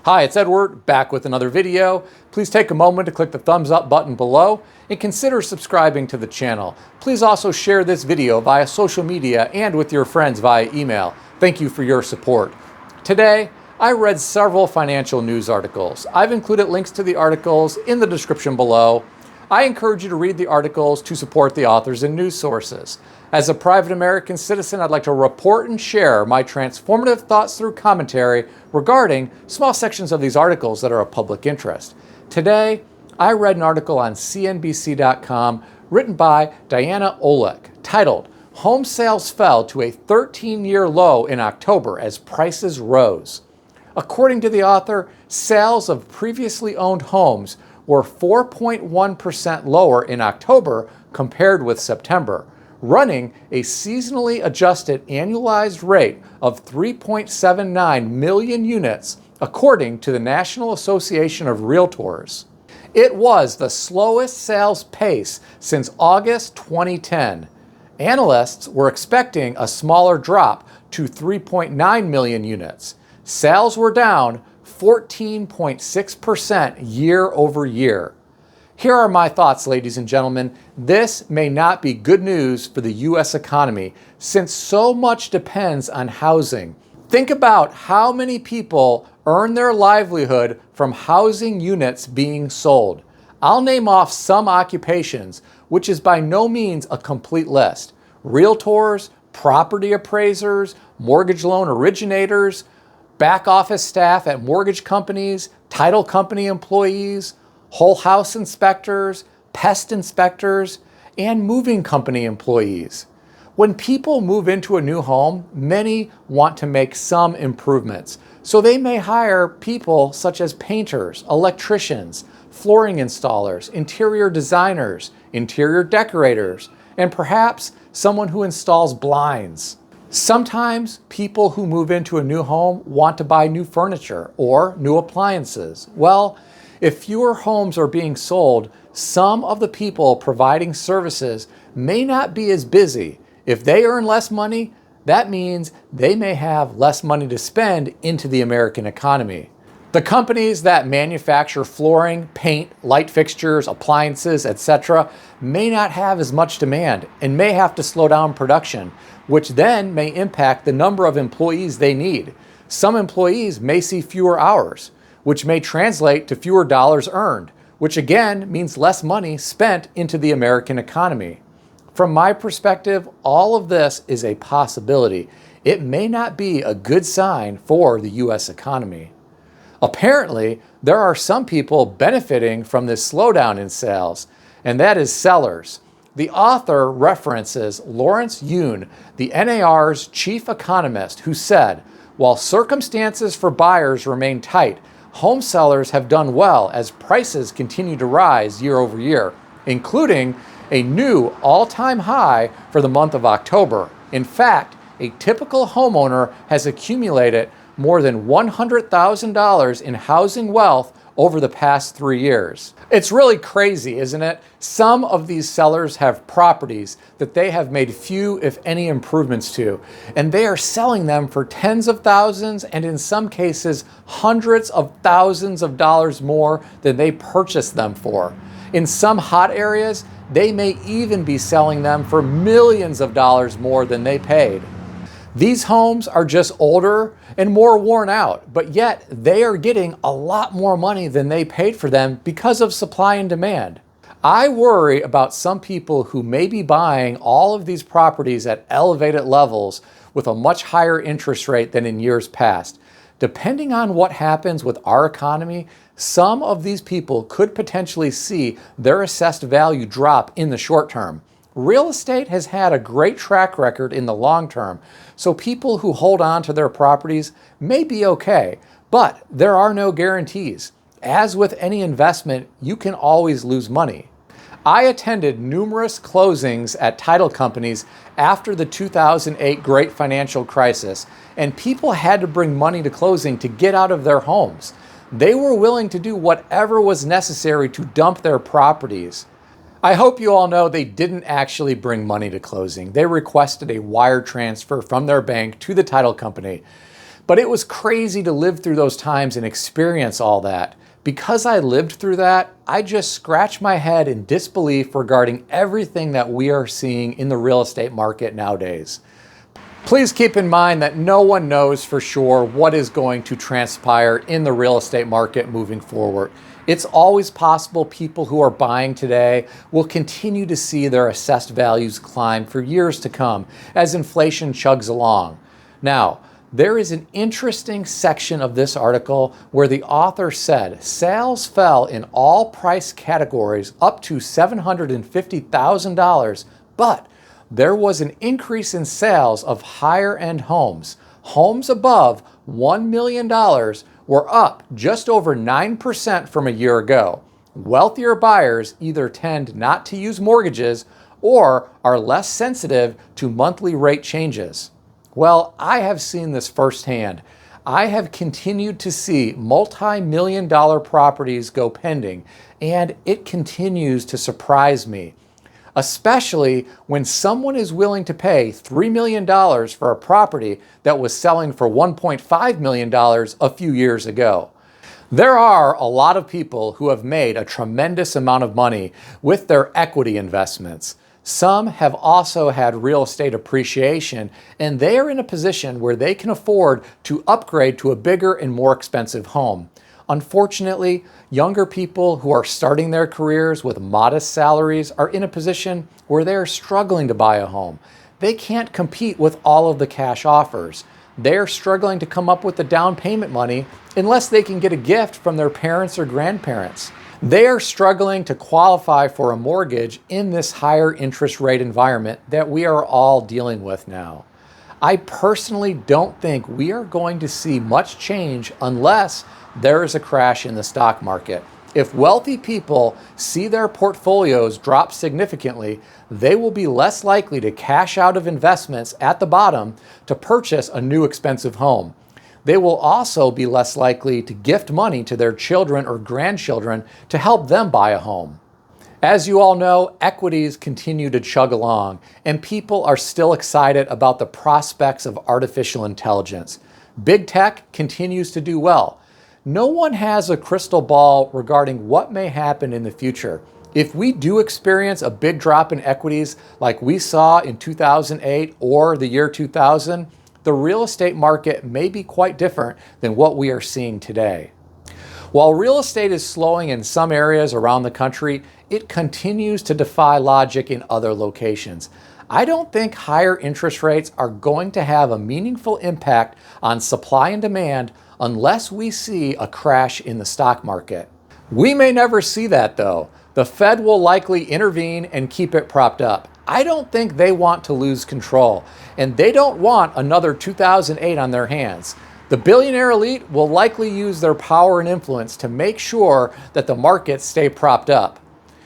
Hi, it's Edward, back with another video. Please take a moment to click the thumbs up button below and consider subscribing to the channel. Please also share this video via social media and with your friends via email. Thank you for your support. Today, I read several financial news articles. I've included links to the articles in the description below. I encourage you to read the articles to support the authors and news sources. As a private American citizen, I'd like to report and share my transformative thoughts through commentary regarding small sections of these articles that are of public interest. Today, I read an article on CNBC.com written by Diana Olick titled, "Home Sales Fell to a 13-Year Low in October as Prices Rose." According to the author, sales of previously owned homes were 4.1% lower in October compared with September, running a seasonally adjusted annualized rate of 3.79 million units, according to the National Association of Realtors. It was the slowest sales pace since August 2010. Analysts were expecting a smaller drop to 3.9 million units. Sales were down 14.6% year over year. Here are my thoughts, ladies and gentlemen. This may not be good news for the U.S. economy since so much depends on housing. Think about how many people earn their livelihood from housing units being sold. I'll name off some occupations, which is by no means a complete list. Realtors, property appraisers, mortgage loan originators, back office staff at mortgage companies, title company employees, whole house inspectors, pest inspectors, and moving company employees. When people move into a new home, many want to make some improvements. So they may hire people such as painters, electricians, flooring installers, interior designers, interior decorators, and perhaps someone who installs blinds. Sometimes people who move into a new home want to buy new furniture or new appliances. Well, if fewer homes are being sold, some of the people providing services may not be as busy. If they earn less money, that means they may have less money to spend into the American economy. The companies that manufacture flooring, paint, light fixtures, appliances, etc. may not have as much demand and may have to slow down production, which then may impact the number of employees they need. Some employees may see fewer hours, which may translate to fewer dollars earned, which again means less money spent into the American economy. From my perspective, all of this is a possibility. It may not be a good sign for the U.S. economy. Apparently, there are some people benefiting from this slowdown in sales, and that is sellers. The author references Lawrence Yun, the NAR's chief economist, who said, "While circumstances for buyers remain tight, home sellers have done well as prices continue to rise year over year, including a new all-time high for the month of October. In fact, a typical homeowner has accumulated more than $100,000 in housing wealth over the past 3 years." It's really crazy, isn't it? Some of these sellers have properties that they have made few, if any, improvements to, and they are selling them for tens of thousands and in some cases hundreds of thousands of dollars more than they purchased them for. In some hot areas, they may even be selling them for millions of dollars more than they paid. These homes are just older and more worn out, but yet they are getting a lot more money than they paid for them because of supply and demand. I worry about some people who may be buying all of these properties at elevated levels with a much higher interest rate than in years past. Depending on what happens with our economy, some of these people could potentially see their assessed value drop in the short term. Real estate has had a great track record in the long term, so people who hold on to their properties may be okay, but there are no guarantees. As with any investment, you can always lose money. I attended numerous closings at title companies after the 2008 Great Financial Crisis, and people had to bring money to closing to get out of their homes. They were willing to do whatever was necessary to dump their properties. I hope you all know they didn't actually bring money to closing. They requested a wire transfer from their bank to the title company. But it was crazy to live through those times and experience all that. Because I lived through that, I just scratch my head in disbelief regarding everything that we are seeing in the real estate market nowadays. Please keep in mind that no one knows for sure what is going to transpire in the real estate market moving forward. It's always possible people who are buying today will continue to see their assessed values climb for years to come as inflation chugs along. Now, there is an interesting section of this article where the author said sales fell in all price categories up to $750,000, but there was an increase in sales of higher-end homes. Homes above $1 million were up just over 9% from a year ago. Wealthier buyers either tend not to use mortgages or are less sensitive to monthly rate changes. Well, I have seen this firsthand. I have continued to see multi-million-dollar properties go pending, and it continues to surprise me, especially when someone is willing to pay $3 million for a property that was selling for $1.5 million a few years ago. There are a lot of people who have made a tremendous amount of money with their equity investments. Some have also had real estate appreciation, and they are in a position where they can afford to upgrade to a bigger and more expensive home. Unfortunately, younger people who are starting their careers with modest salaries are in a position where they are struggling to buy a home. They can't compete with all of the cash offers. They're struggling to come up with the down payment money unless they can get a gift from their parents or grandparents. They are struggling to qualify for a mortgage in this higher interest rate environment that we are all dealing with now. I personally don't think we are going to see much change unless there is a crash in the stock market. If wealthy people see their portfolios drop significantly, they will be less likely to cash out of investments at the bottom to purchase a new expensive home. They will also be less likely to gift money to their children or grandchildren to help them buy a home. As you all know, equities continue to chug along, and people are still excited about the prospects of artificial intelligence. Big tech continues to do well. No one has a crystal ball regarding what may happen in the future. If we do experience a big drop in equities like we saw in 2008 or the year 2000, the real estate market may be quite different than what we are seeing today. While real estate is slowing in some areas around the country, it continues to defy logic in other locations. I don't think higher interest rates are going to have a meaningful impact on supply and demand unless we see a crash in the stock market. We may never see that though. The Fed will likely intervene and keep it propped up. I don't think they want to lose control, and they don't want another 2008 on their hands. The billionaire elite will likely use their power and influence to make sure that the markets stay propped up.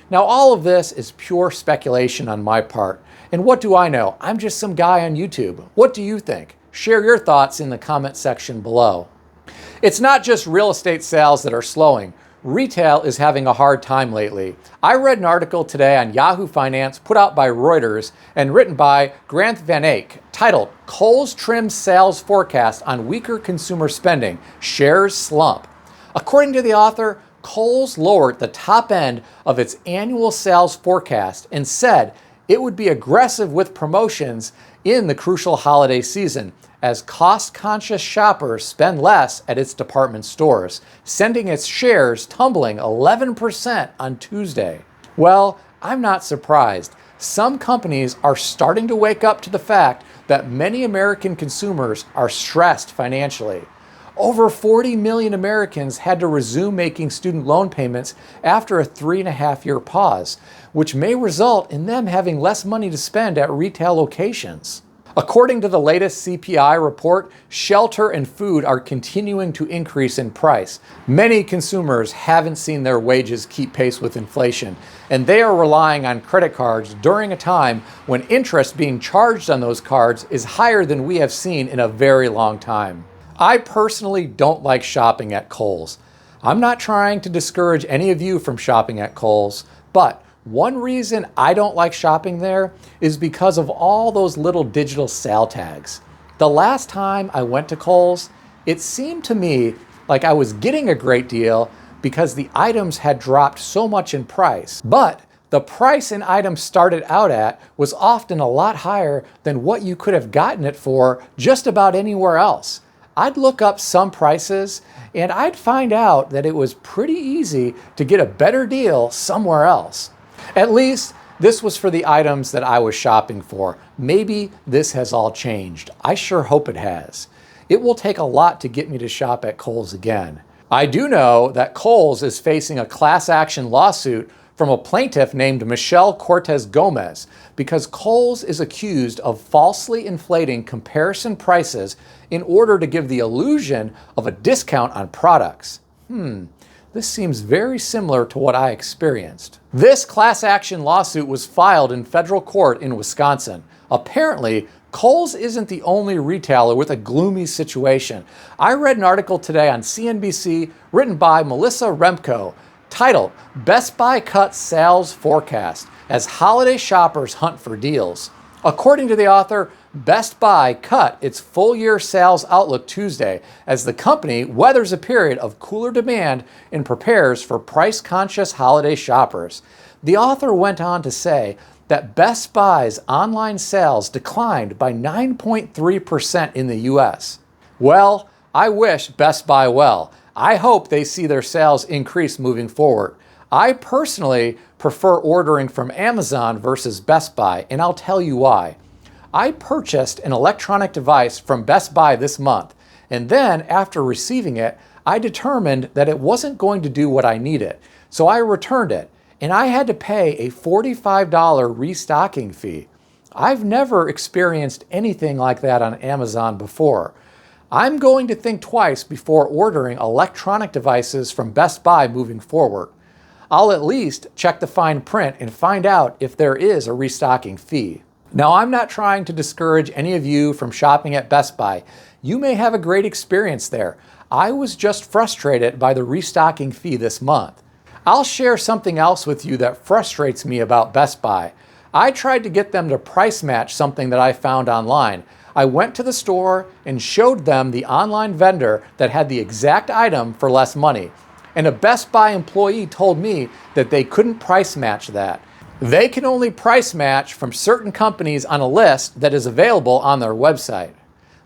Now, all of this is pure speculation on my part. And what do I know? I'm just some guy on YouTube. What do you think? Share your thoughts in the comment section below. It's not just real estate sales that are slowing. Retail is having a hard time lately. I read an article today on Yahoo Finance put out by Reuters and written by Grant Van Eyck titled, "Kohl's Trims Sales Forecast on Weaker Consumer Spending, Shares Slump." According to the author, Kohl's lowered the top end of its annual sales forecast and said it would be aggressive with promotions in the crucial holiday season as cost-conscious shoppers spend less at its department stores, sending its shares tumbling 11% on Tuesday. Well, I'm not surprised. Some companies are starting to wake up to the fact that many American consumers are stressed financially. Over 40 million Americans had to resume making student loan payments after a 3.5-year pause, which may result in them having less money to spend at retail locations. According to the latest CPI report, shelter and food are continuing to increase in price. Many consumers haven't seen their wages keep pace with inflation, and they are relying on credit cards during a time when interest being charged on those cards is higher than we have seen in a very long time. I personally don't like shopping at Kohl's. I'm not trying to discourage any of you from shopping at Kohl's, but one reason I don't like shopping there is because of all those little digital sale tags. The last time I went to Kohl's, It seemed to me like I was getting a great deal because the items had dropped so much in price. But the price an item started out at was often a lot higher than what you could have gotten it for just about anywhere else. I'd look up some prices and I'd find out that it was pretty easy to get a better deal somewhere else. At least this was for the items that I was shopping for. Maybe this has all changed. I sure hope it has. It will take a lot to get me to shop at Kohl's again. I do know that Kohl's is facing a class action lawsuit from a plaintiff named Michelle Cortez Gomez because Kohl's is accused of falsely inflating comparison prices in order to give the illusion of a discount on products. This seems very similar to what I experienced. This class action lawsuit was filed in federal court in Wisconsin. Apparently, Kohl's isn't the only retailer with a gloomy situation. I read an article today on CNBC written by Melissa Remco titled, "Best Buy Cuts Sales Forecast as Holiday Shoppers Hunt for Deals." According to the author, Best Buy cut its full-year sales outlook Tuesday as the company weathers a period of cooler demand and prepares for price-conscious holiday shoppers. The author went on to say that Best Buy's online sales declined by 9.3% in the US. Well, I wish Best Buy well. I hope they see their sales increase moving forward. I personally prefer ordering from Amazon versus Best Buy, and I'll tell you why. I purchased an electronic device from Best Buy this month, and then after receiving it, I determined that it wasn't going to do what I needed, so I returned it, and I had to pay a $45 restocking fee. I've never experienced anything like that on Amazon before. I'm going to think twice before ordering electronic devices from Best Buy moving forward. I'll at least check the fine print and find out if there is a restocking fee. Now, I'm not trying to discourage any of you from shopping at Best Buy. You may have a great experience there. I was just frustrated by the restocking fee this month. I'll share something else with you that frustrates me about Best Buy. I tried to get them to price match something that I found online. I went to the store and showed them the online vendor that had the exact item for less money. And a Best Buy employee told me that they couldn't price match that. They can only price match from certain companies on a list that is available on their website.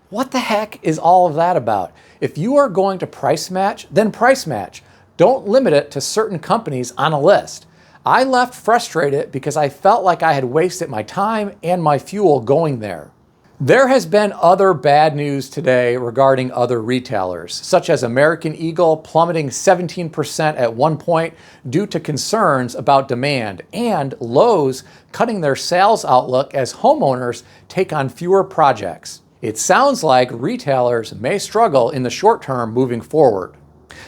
What the heck is all of that about? If you are going to price match, then price match. Don't limit it to certain companies on a list. I left frustrated because I felt like I had wasted my time and my fuel going there. There has been other bad news today regarding other retailers, such as American Eagle plummeting 17% at one point due to concerns about demand, and Lowe's cutting their sales outlook as homeowners take on fewer projects. It sounds like retailers may struggle in the short term moving forward.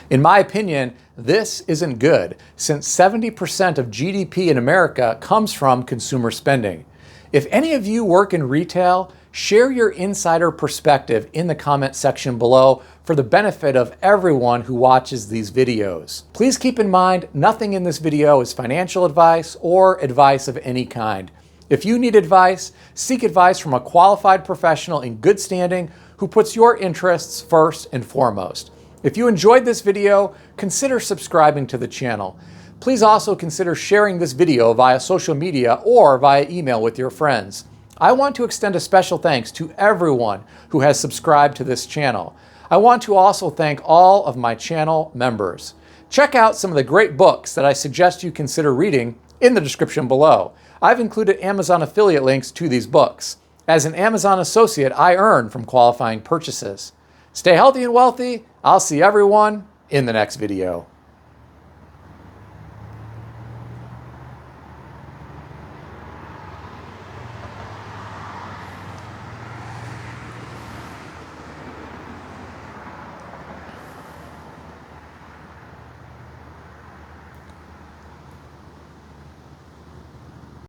In my opinion, this isn't good, since 70% of GDP in America comes from consumer spending. If any of you work in retail, share your insider perspective in the comment section below for the benefit of everyone who watches these videos. Please keep in mind, nothing in this video is financial advice or advice of any kind. If you need advice, seek advice from a qualified professional in good standing who puts your interests first and foremost. If you enjoyed this video, consider subscribing to the channel. Please also consider sharing this video via social media or via email with your friends. I want to extend a special thanks to everyone who has subscribed to this channel. I want to also thank all of my channel members. Check out some of the great books that I suggest you consider reading in the description below. I've included Amazon affiliate links to these books. As an Amazon associate, I earn from qualifying purchases. Stay healthy and wealthy. I'll see everyone in the next video.